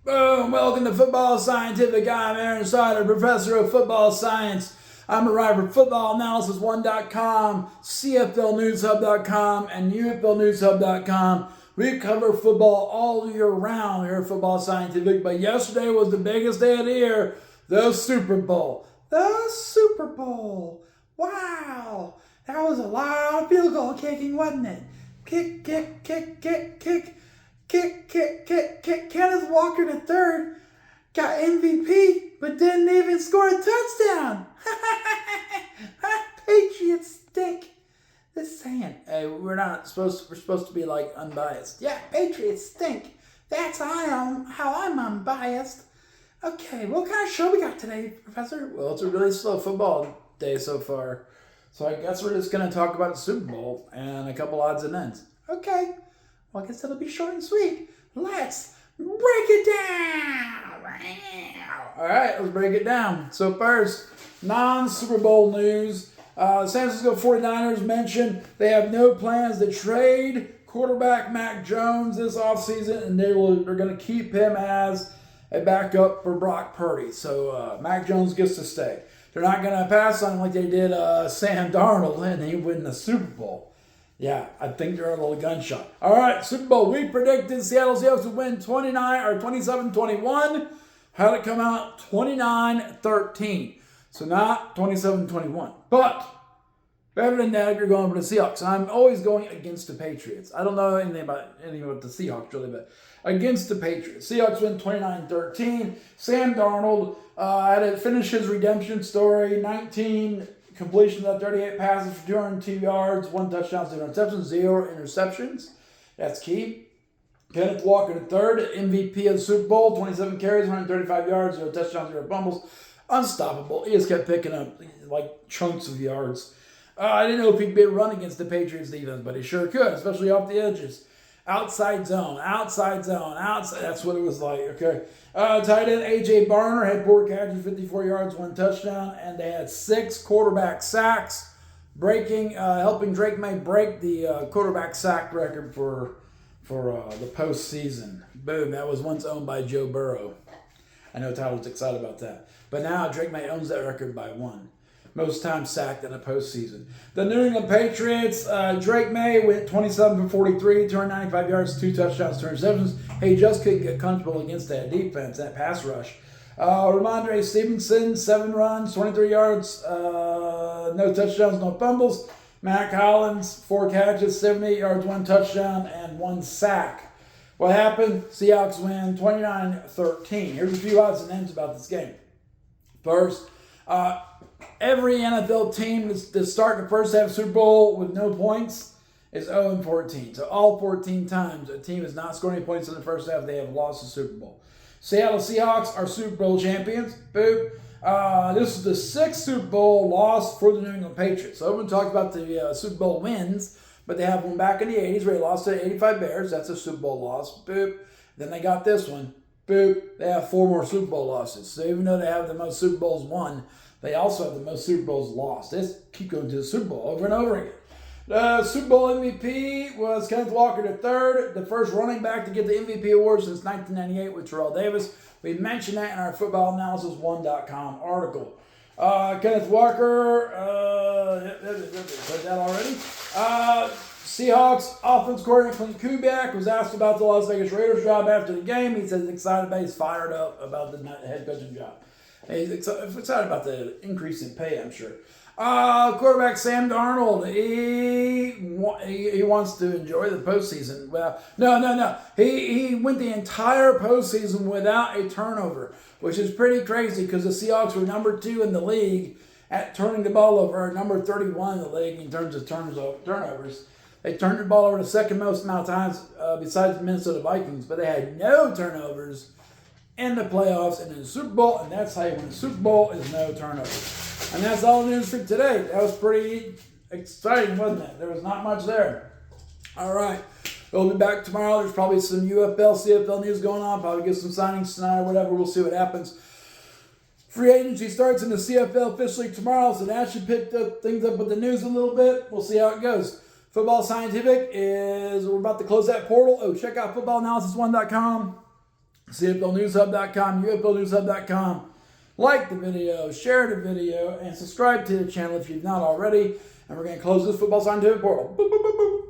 Boom! Welcome to Football Scientific. I'm Aaron Sider, professor of football science. I'm a writer for FOOTBALLANALYSIS1.com, CFLNewsHub.com, and UFLNewsHub.com. We cover football all year round here at Football Scientific, but yesterday was the biggest day of the year, the Super Bowl. The Super Bowl. Wow! That was a lot of field goal kicking, wasn't it? Kick, kick, kick, kick, kick. Kick, kick, kick, kick. Kenneth Walker III got MVP, but didn't even score a touchdown. Patriots stink. Just saying. Hey, we're supposed to be like unbiased. Yeah, Patriots stink. That's how I'm unbiased. Okay, what kind of show we got today, Professor? Well, it's a really slow football day so far. So I guess we're just going to talk about the Super Bowl and a couple odds and ends. Okay. Well, I guess it'll be short and sweet. Let's break it down. All right, let's break it down. So first, non-Super Bowl news. San Francisco 49ers mentioned they have no plans to trade quarterback Mac Jones this offseason, and they're going to keep him as a backup for Brock Purdy. So Mac Jones gets to stay. They're not going to pass on him like they did Sam Darnold, and he win the Super Bowl. Yeah, I think they're a little gunshot. All right, Super Bowl. We predicted Seattle Seahawks would win 27-21. Had it come out 29-13. So not 27-21. But better than that if you're going for the Seahawks. I'm always going against the Patriots. I don't know anything about the Seahawks really, but against the Patriots. Seahawks win 29-13. Sam Darnold had to finish his redemption story. 19 completions of 38 passes for 202 yards, 1 touchdown, 0 interceptions, 0 interceptions. That's key. Kenneth Walker III, MVP of the Super Bowl, 27 carries, 135 yards, 0 touchdowns, 0 fumbles. Unstoppable. He just kept picking up like chunks of yards. I didn't know if he could be a run against the Patriots defense, but he sure could, especially off the edges. Outside zone. That's what it was like. Okay. Tight end A.J. Barner had 4 catches, 54 yards, 1 touchdown, and they had 6 quarterback sacks, helping Drake May break the quarterback sack record for the postseason. Boom! That was once owned by Joe Burrow. I know Tyler's excited about that, but now Drake May owns that record by 1. Most times sacked in a postseason. The New England Patriots, Drake May went 27 for 43, 295 yards, 2 touchdowns, 2 interceptions. He just couldn't get comfortable against that defense, that pass rush. Ramondre Stevenson, 7 runs, 23 yards, no touchdowns, no fumbles. Mac Hollins, 4 catches, 78 yards, 1 touchdown, and 1 sack. What happened? Seahawks win 29-13. Here's a few odds and ends about this game. First, every NFL team to start the first half Super Bowl with no points is 0-14. So all 14 times a team has not scored any points in the first half, they have lost the Super Bowl. Seattle Seahawks are Super Bowl champions. Boom. This is the 6th Super Bowl loss for the New England Patriots. So everyone talks about the Super Bowl wins, but they have one back in the 80s where they lost to the 85 Bears. That's a Super Bowl loss. Boop. Then they got this one. Boop. They have 4 more Super Bowl losses. So even though they have the most Super Bowls won, they also have the most Super Bowls lost. They just keep going to the Super Bowl over and over again. The Super Bowl MVP was Kenneth Walker III, the first running back to get the MVP award since 1998 with Terrell Davis. We mentioned that in our FOOTBALLANALYSIS1.com article. Kenneth Walker, said that already. Seahawks offense coordinator Clint Kubiak was asked about the Las Vegas Raiders job after the game. He said he's excited he's fired up about the head coaching job. He's excited about the increase in pay, I'm sure. Quarterback Sam Darnold, he wants to enjoy the postseason. Well, no. He went the entire postseason without a turnover, which is pretty crazy because the Seahawks were number 2 in the league at turning the ball over, number 31 in the league in terms of turnovers. They turned the ball over the second most amount of times besides the Minnesota Vikings, but they had no turnovers in the playoffs and in the Super Bowl, and that's how you win a Super Bowl is no turnovers. And that's all the news for today. That was pretty exciting, wasn't it? There was not much there. All right. We'll be back tomorrow. There's probably some UFL, CFL news going on. Probably get some signings tonight or whatever. We'll see what happens. Free agency starts in the CFL officially tomorrow, so that should pick things up with the news a little bit. We'll see how it goes. Football Scientific we're about to close that portal. Check out FOOTBALLANALYSIS1.com. CFLNewsHub.com, UFLNewsHub.com. Like the video, share the video, and subscribe to the channel if you've not already. And we're going to close this Football Scientific portal. Boop, boop, boop, boop.